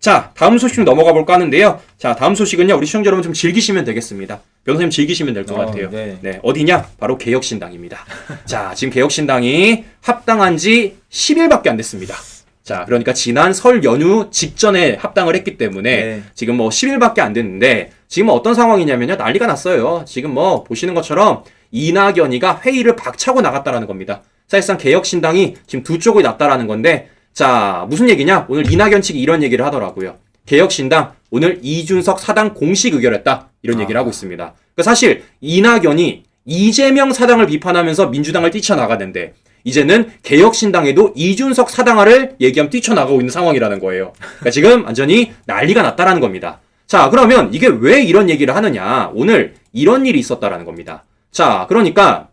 자, 다음 소식 넘어가 볼까 하는데요. 자, 다음 소식은요. 우리 시청자 여러분 좀 즐기시면 되겠습니다. 변호사님 즐기시면 될 것 같아요. 네. 네, 어디냐? 바로 개혁신당입니다. 자, 지금 개혁신당이 합당한 지 10일밖에 안 됐습니다. 자, 그러니까 지난 설 연휴 직전에 합당을 했기 때문에 네. 지금 뭐 10일밖에 안 됐는데 지금 어떤 상황이냐면요. 난리가 났어요. 지금 뭐 보시는 것처럼 이낙연이가 회의를 박차고 나갔다라는 겁니다. 사실상 개혁신당이 지금 두 쪽이 났다라는 건데 자, 무슨 얘기냐? 오늘 이낙연 측이 이런 얘기를 하더라고요. 개혁신당 오늘 이준석 사당 공식 의결했다. 이런 얘기를 하고 있습니다. 그러니까 사실 이낙연이 이재명 사당을 비판하면서 민주당을 뛰쳐나가는데 이제는 개혁신당에도 이준석 사당화를 얘기하면 뛰쳐나가고 있는 상황이라는 거예요. 그러니까 지금 완전히 난리가 났다라는 겁니다. 자, 그러면 이게 왜 이런 얘기를 하느냐? 오늘 이런 일이 있었다라는 겁니다. 자, 그러니까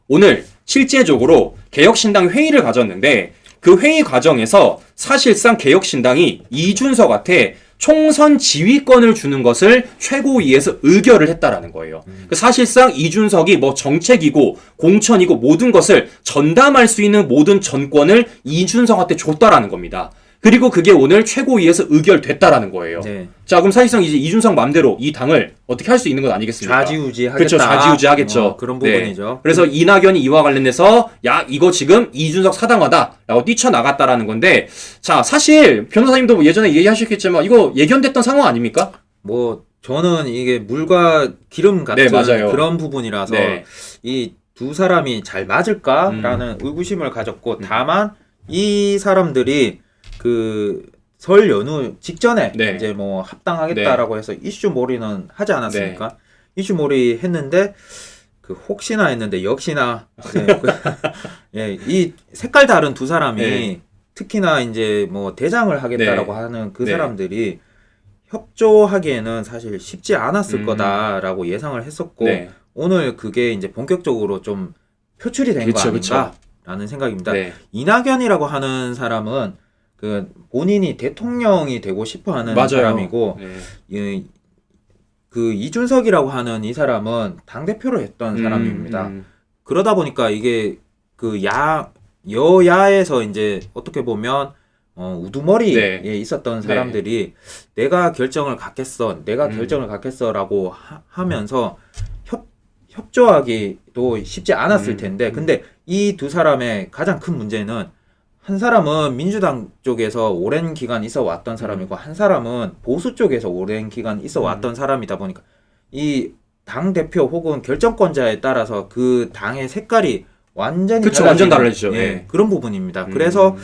오늘 실제적으로 개혁신당 회의를 가졌는데 그 회의 과정에서 사실상 개혁신당이 이준석한테 총선 지휘권을 주는 것을 최고위에서 의결을 했다라는 거예요. 사실상 이준석이 뭐 정책이고 공천이고 모든 것을 전담할 수 있는 모든 전권을 이준석한테 줬다라는 겁니다. 그리고 그게 오늘 최고위에서 의결됐다라는 거예요. 네. 자, 그럼 사실상 이제 이준석 맘대로 이 당을 어떻게 할 수 있는 건 아니겠습니까? 좌지우지하겠다. 그렇죠. 좌지우지하겠죠. 그런 부분이죠. 네. 그래서 이낙연이 이와 관련해서 야, 이거 지금 이준석 사당하다라고 뛰쳐나갔다라는 건데 자, 사실 변호사님도 뭐 예전에 얘기하셨겠지만 이거 예견됐던 상황 아닙니까? 뭐 저는 이게 물과 기름 같은 네, 맞아요. 그런 부분이라서 네. 이 두 사람이 잘 맞을까라는 의구심을 가졌고 다만 이 사람들이 그 설 연휴 직전에 네. 이제 뭐 합당하겠다라고 해서 이슈 몰이는 하지 않았습니까? 이슈 몰이 했는데 그 혹시나 했는데 역시나 이제 예, 이 색깔 다른 두 사람이 네. 특히나 이제 뭐 대장을 하겠다라고 네. 하는 그 네. 사람들이 협조하기에는 사실 쉽지 않았을 거다라고 예상을 했었고 네. 오늘 그게 이제 본격적으로 좀 표출이 된 거 그쵸, 아닌가라는 생각입니다. 네. 이낙연이라고 하는 사람은 그 본인이 대통령이 되고 싶어하는 맞아요. 사람이고 네. 그 이준석이라고 하는 이 사람은 당 대표를 했던 사람입니다. 그러다 보니까 이게 그 여야에서 이제 어떻게 보면 우두머리에 네. 있었던 사람들이 내가 결정을 갖겠어, 내가 결정을 갖겠어라고 하면서 협조하기도 쉽지 않았을 텐데, 근데 이 두 사람의 가장 큰 문제는 한 사람은 민주당 쪽에서 오랜 기간 있어 왔던 사람이고 한 사람은 보수 쪽에서 오랜 기간 있어 왔던 사람이다 보니까 이 당 대표 혹은 결정권자에 따라서 그 당의 색깔이 완전히 그쵸, 완전 달라지죠. 예, 네. 그런 부분입니다. 그래서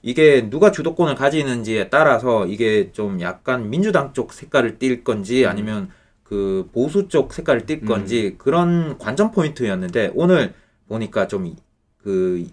이게 누가 주도권을 가지는지에 따라서 이게 좀 약간 민주당 쪽 색깔을 띌 건지 아니면 그 보수 쪽 색깔을 띌 건지 그런 관전 포인트였는데 오늘 보니까 좀 그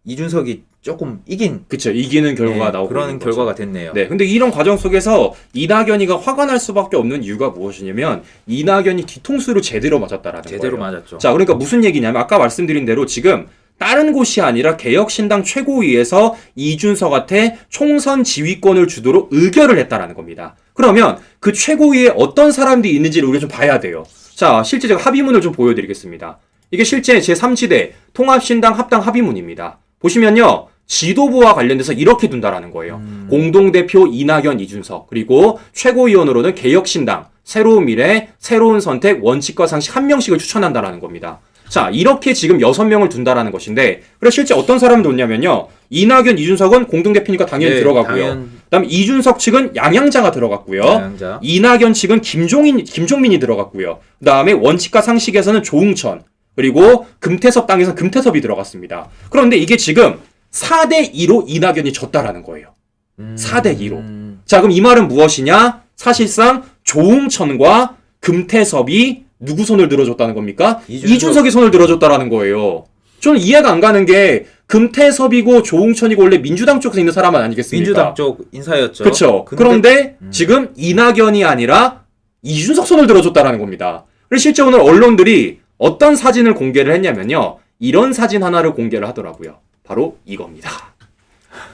이준석이 조금 이긴 그쵸, 이기는 결과가 나오고 그런 있는 결과가 거죠. 됐네요. 네, 근데 이런 과정 속에서 이낙연이가 화가 날 수밖에 없는 이유가 무엇이냐면 이낙연이 뒤통수를 제대로 맞았다라는 제대로 거예요. 맞았죠. 자, 그러니까 무슨 얘기냐면 아까 말씀드린 대로 지금 다른 곳이 아니라 개혁신당 최고위에서 이준석한테 총선 지휘권을 주도록 의결을 했다라는 겁니다. 그러면 그 최고위에 어떤 사람들이 있는지를 우리가 좀 봐야 돼요. 자, 실제 제가 합의문을 좀 보여드리겠습니다. 이게 실제 제3지대 통합신당 합당 합의문입니다. 보시면요. 지도부와 관련돼서 이렇게 둔다라는 거예요. 공동대표 이낙연, 이준석, 그리고 최고위원으로는 개혁신당, 새로운 미래, 새로운 선택, 원칙과 상식 한 명씩을 추천한다라는 겁니다. 자, 이렇게 지금 6명을 둔다라는 것인데, 그래서 실제 어떤 사람이 뒀냐면요. 이낙연, 이준석은 공동대표니까 당연히 들어가고요. 그다음 이준석 측은 양양자가 들어갔고요. 양양자. 이낙연 측은 김종민이 들어갔고요. 그다음에 원칙과 상식에서는 조응천, 그리고 금태섭 당에서 금태섭이 들어갔습니다. 그런데 이게 지금 4대2로 이낙연이 졌다라는 거예요. 4대2로. 자, 그럼 이 말은 무엇이냐? 사실상 조응천과 금태섭이 누구 손을 들어줬다는 겁니까? 이준석이 손을 들어줬다라는 거예요. 저는 이해가 안 가는 게 금태섭이고 조응천이고 원래 민주당 쪽에서 있는 사람은 아니겠습니까? 민주당 쪽 인사였죠. 그렇죠. 그런데 지금 이낙연이 아니라 이준석 손을 들어줬다라는 겁니다. 그래서 실제 오늘 언론들이 어떤 사진을 공개를 했냐면요. 이런 사진 하나를 공개를 하더라고요. 바로 이겁니다.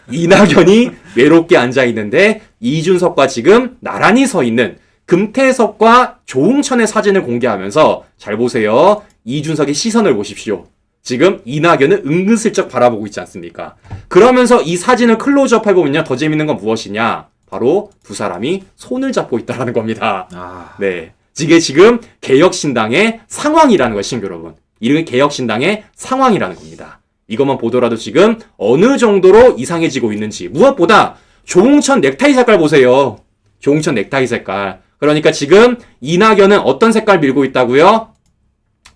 이낙연이 외롭게 앉아있는데 이준석과 지금 나란히 서 있는 금태섭과 조응천의 사진을 공개하면서 잘 보세요. 이준석의 시선을 보십시오. 지금 이낙연은 은근슬쩍 바라보고 있지 않습니까? 그러면서 이 사진을 클로즈업 해보면요. 더 재밌는 건 무엇이냐? 바로 두 사람이 손을 잡고 있다라는 겁니다. 아, 네. 이게 지금 개혁신당의 상황이라는 것이 여러분. 이게 개혁신당의 상황이라는 겁니다. 이것만 보더라도 지금 어느 정도로 이상해지고 있는지. 무엇보다 조홍천 넥타이 색깔 보세요. 조홍천 넥타이 색깔. 그러니까 지금 이낙연은 어떤 색깔 밀고 있다고요?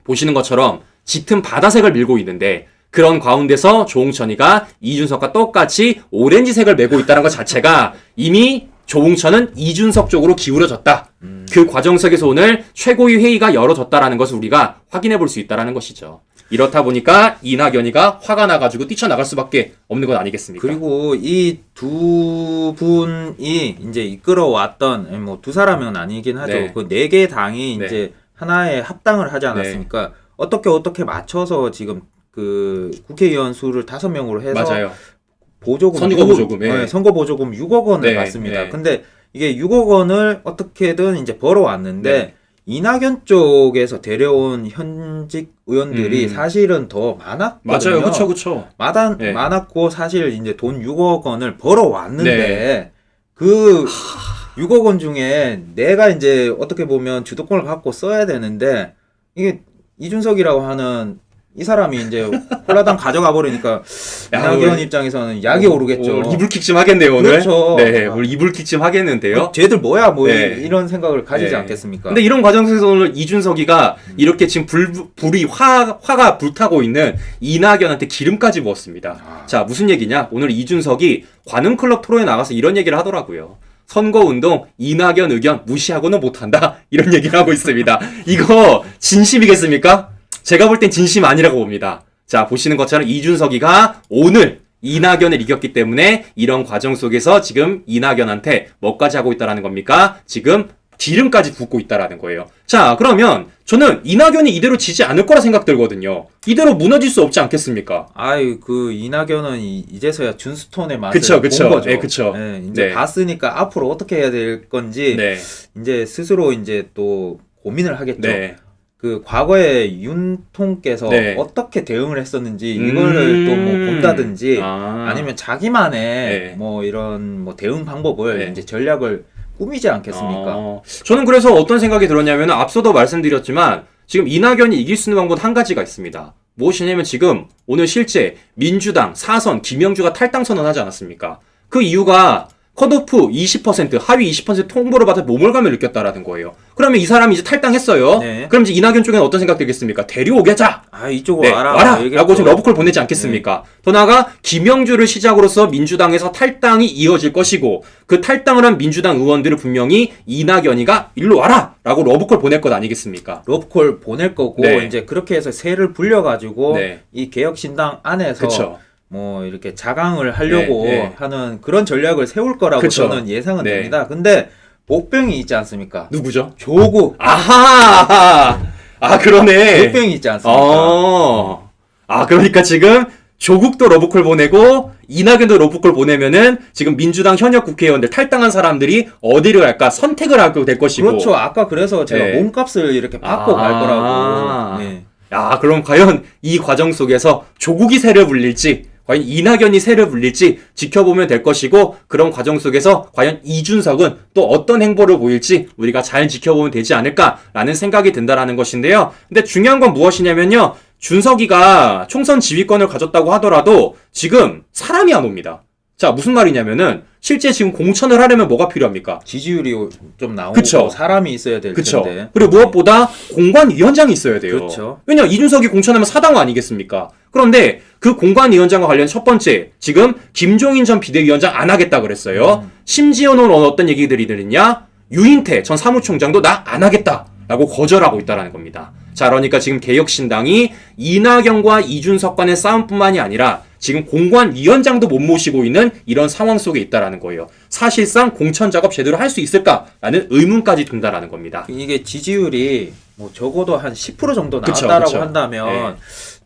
보시는 것처럼 짙은 바다색을 밀고 있는데 그런 가운데서 조홍천이가 이준석과 똑같이 오렌지색을 메고 있다는 것 자체가 이미 조홍천은 이준석 쪽으로 기울어졌다. 그 과정 속에서 오늘 최고위 회의가 열어졌다라는 것을 우리가 확인해 볼 수 있다는 것이죠. 이렇다 보니까 이낙연이가 화가 나가지고 뛰쳐나갈 수밖에 없는 건 아니겠습니까? 그리고 이 두 분이 이제 이끌어왔던 뭐 두 사람은 아니긴 하죠. 네. 그 네 개 당이 네. 이제 하나의 합당을 하지 않았습니까? 어떻게 맞춰서 지금 그 국회의원 수를 5명으로 해서 맞아요. 보조금 선거 보조금, 예. 네, 선거 보조금 6억 원을 네, 받습니다. 네. 근데 이게 6억 원을 어떻게든 이제 벌어왔는데 네. 이낙연 쪽에서 데려온 현직 의원들이 사실은 더 많았거든요. 맞아요. 그쵸. 네. 많았고 사실 이제 돈 6억 원을 벌어왔는데 네. 그 6억 원 중에 내가 이제 어떻게 보면 주도권을 갖고 써야 되는데 이게 이준석이라고 하는 이 사람이 이제 홀라당 가져가 버리니까 이낙연 오늘- 입장에서는 약이 오르겠죠. 오늘 이불킥 좀 하겠네요, 오늘. 그렇죠. 네, 오늘 이불킥 좀 하겠는데요. 쟤들 뭐야 뭐 네. 이런 생각을 가지지 네. 않겠습니까? 근데 이런 과정 속에서 오늘 이준석이가 이렇게 지금 불이 화가 불타고 있는 이낙연한테 기름까지 부었습니다. 자, 무슨 얘기냐? 오늘 이준석이 관음클럽 토론에 나가서 이런 얘기를 하더라고요. 선거운동 이낙연 의견 무시하고는 못한다. 이런 얘기를 하고 있습니다. 이거 진심이겠습니까? 제가 볼 땐 진심 아니라고 봅니다. 자, 보시는 것처럼 이준석이가 오늘 이낙연을 이겼기 때문에 이런 과정 속에서 지금 이낙연한테 뭐까지 하고 있다라는 겁니까? 지금 기름까지 붓고 있다라는 거예요. 자, 그러면 저는 이낙연이 이대로 지지 않을 거라 생각 들거든요. 이대로 무너질 수 없지 않겠습니까? 아유 그 이낙연은 이제서야 준스톤의 맛을 그쵸. 본 거죠. 네, 그쵸. 네, 이제 네. 봤으니까 앞으로 어떻게 해야 될 건지 네. 이제 스스로 이제 또 고민을 하겠죠. 네. 그 과거에 윤통께서 네. 어떻게 대응을 했었는지 이거를 또 뭐 본다든지 아니면 자기만의 네. 뭐 이런 뭐 대응 방법을 네. 이제 전략을 꾸미지 않겠습니까? 저는 그래서 어떤 생각이 들었냐면 앞서도 말씀드렸지만 지금 이낙연이 이길 수 있는 방법 한 가지가 있습니다. 무엇이냐면 지금 오늘 실제 민주당 사선 김영주가 탈당 선언하지 않았습니까? 그 이유가 컷오프 20% 하위 20% 통보를 받아 모멸감을 느꼈다라는 거예요. 그러면 이 사람이 이제 탈당했어요. 네. 그럼 이제 이낙연 쪽에는 어떤 생각 들겠습니까? 데려오게자. 아 이쪽으로 네, 와라. 와라! 얘기했죠. 라고 지금 러브콜 보내지 않겠습니까? 더 나아가 김영주를 시작으로서 민주당에서 탈당이 이어질 것이고 그 탈당을 한 민주당 의원들을 분명히 이낙연이가 일로 와라! 라고 러브콜 보낼 것 아니겠습니까? 러브콜 보낼 거고 네. 이제 그렇게 해서 세를 불려가지고 네. 이 개혁신당 안에서 그쵸. 뭐 이렇게 자강을 하려고 네, 네. 하는 그런 전략을 세울 거라고 그쵸. 저는 예상은 네. 됩니다. 근데 복병이 있지 않습니까? 누구죠? 조국 아하! 아, 그러네. 복병이 있지 않습니까? 그러니까 지금 조국도 러브콜 보내고 이낙연도 러브콜 보내면은 지금 민주당 현역 국회의원들 탈당한 사람들이 어디를 갈까 선택을 하게 될 것이고. 그렇죠. 아까 그래서 제가 네. 몸값을 이렇게 받고 갈 거라고. 네. 야, 그럼 과연 이 과정 속에서 조국이 새를 불릴지, 과연 이낙연이 새를 불릴지 지켜보면 될 것이고, 그런 과정 속에서 과연 이준석은 또 어떤 행보를 보일지 우리가 잘 지켜보면 되지 않을까라는 생각이 든다라는 것인데요. 근데 중요한 건 무엇이냐면요. 준석이가 총선 지휘권을 가졌다고 하더라도 지금 사람이 안 옵니다. 자, 무슨 말이냐면은 실제 지금 공천을 하려면 뭐가 필요합니까? 지지율이 좀 나오고 그쵸. 사람이 있어야 될 그쵸. 텐데. 그리고 무엇보다 공관위원장이 있어야 돼요. 그렇죠. 왜냐, 이준석이 공천하면 사당화 아니겠습니까? 그런데 그 공관위원장과 관련 첫 번째, 지금 김종인 전 비대위원장 안 하겠다 그랬어요. 심지어는 어떤 얘기들이 들었냐? 유인태 전 사무총장도 나 안 하겠다라고 거절하고 있다라는 겁니다. 자, 그러니까 지금 개혁신당이 이낙연과 이준석 간의 싸움뿐만이 아니라 지금 공관위원장도 못 모시고 있는 이런 상황 속에 있다라는 거예요. 사실상 공천 작업 제대로 할 수 있을까라는 의문까지 든다라는 겁니다. 이게 지지율이 뭐 적어도 한 10% 정도 그쵸, 나왔다라고 그쵸. 한다면 네.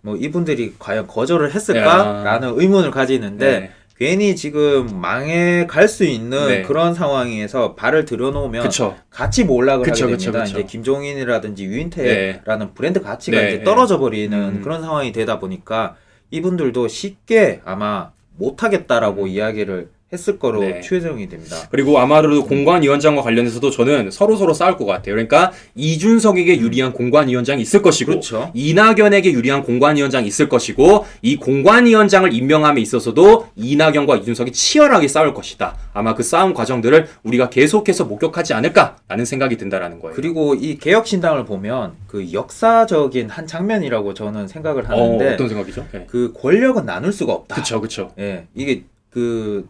뭐 이분들이 과연 거절을 했을까라는 의문을 가지는데 네. 괜히 지금 망해 갈 수 있는 네. 그런 상황에서 발을 들여놓으면 그쵸. 같이 몰락을 그쵸, 하게 그쵸, 됩니다. 그쵸. 이제 김종인이라든지 유인태라는 브랜드 가치가 네, 이제 네. 떨어져 버리는 그런 상황이 되다 보니까 이분들도 쉽게 아마 못하겠다라고 이야기를 했을 거로 네. 추정이 됩니다. 그리고 아마도 공관위원장과 관련해서도 저는 서로 싸울 것 같아요. 그러니까 이준석에게 유리한 공관위원장이 있을 것이고 그렇죠. 이낙연에게 유리한 공관위원장이 있을 것이고 이 공관위원장을 임명함에 있어서도 이낙연과 이준석이 치열하게 싸울 것이다. 아마 그 싸움 과정들을 우리가 계속해서 목격하지 않을까라는 생각이 든다라는 거예요. 그리고 이 개혁신당을 보면 그 역사적인 한 장면이라고 저는 생각을 하는데 어떤 생각이죠? 네. 그 권력은 나눌 수가 없다. 그쵸. 예, 이게 그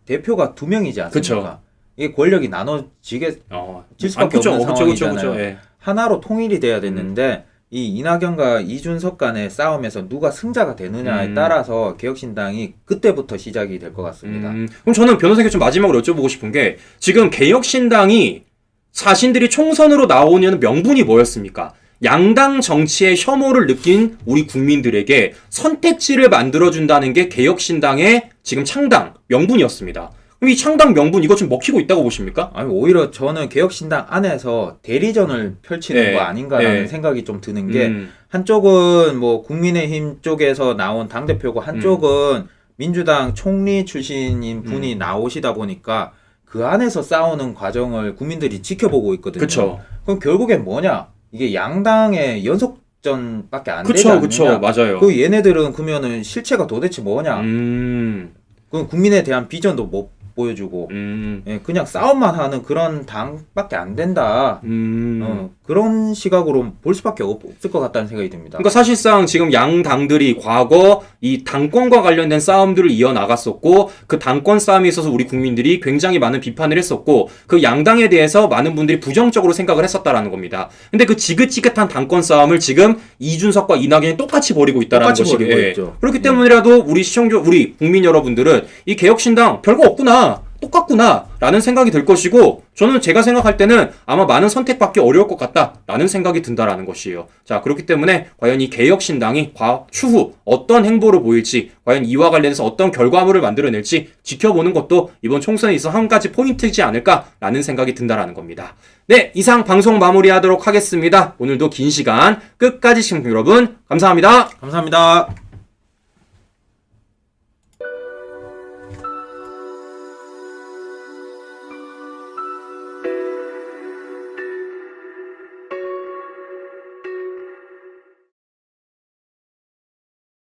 대표가 2명이지 않습니까? 그쵸. 이게 권력이 나눠지게 질 수밖에 그쵸. 없는 그쵸. 상황이잖아요. 예. 하나로 통일이 돼야 됐는데 이 이낙연과 이준석 간의 싸움에서 누가 승자가 되느냐에 따라서 개혁신당이 그때부터 시작이 될 것 같습니다. 그럼 저는 변호사에게 좀 마지막으로 여쭤보고 싶은 게 지금 개혁신당이 자신들이 총선으로 나오는 명분이 뭐였습니까? 양당 정치의 혐오를 느낀 우리 국민들에게 선택지를 만들어준다는 게 개혁신당의 지금 창당 명분이었습니다. 그럼 이 창당 명분 이거 좀 먹히고 있다고 보십니까? 아니 오히려 저는 개혁신당 안에서 대리전을 펼치는 네. 거 아닌가라는 네. 생각이 좀 드는 게 음. 한쪽은 뭐 국민의힘 쪽에서 나온 당대표고 한쪽은 민주당 총리 출신인 분이 나오시다 보니까 그 안에서 싸우는 과정을 국민들이 지켜보고 있거든요. 그쵸. 그럼 결국엔 뭐냐? 이게 양당의 연속전밖에 안 되지 그쵸, 않느냐? 그쵸. 맞아요. 그 얘네들은 그러면은 실체가 도대체 뭐냐? 그 국민에 대한 비전도 못 보여주고 예, 그냥 싸움만 하는 그런 당밖에 안 된다. 그런 시각으로 볼 수밖에 없을 것 같다는 생각이 듭니다. 그러니까 사실상 지금 양 당들이 과거 이 당권과 관련된 싸움들을 이어나갔었고 그 당권 싸움에 있어서 우리 국민들이 굉장히 많은 비판을 했었고 그 양당에 대해서 많은 분들이 부정적으로 생각을 했었다라는 겁니다. 근데 그 지긋지긋한 당권 싸움을 지금 이준석과 이낙연이 똑같이 벌이고 있다라는 똑같이 것이 벌이고 있죠. 그렇기 때문이라도 우리 시청자, 우리 국민 여러분들은 이 개혁신당 별거 없구나. 똑같구나 라는 생각이 들 것이고 저는 제가 생각할 때는 아마 많은 선택받기 어려울 것 같다 라는 생각이 든다라는 것이에요. 자, 그렇기 때문에 과연 이 개혁신당이 추후 어떤 행보를 보일지 과연 이와 관련해서 어떤 결과물을 만들어낼지 지켜보는 것도 이번 총선에 있어 한 가지 포인트이지 않을까 라는 생각이 든다라는 겁니다. 네, 이상 방송 마무리하도록 하겠습니다. 오늘도 긴 시간 끝까지 시청해 주신 여러분 감사합니다. 감사합니다.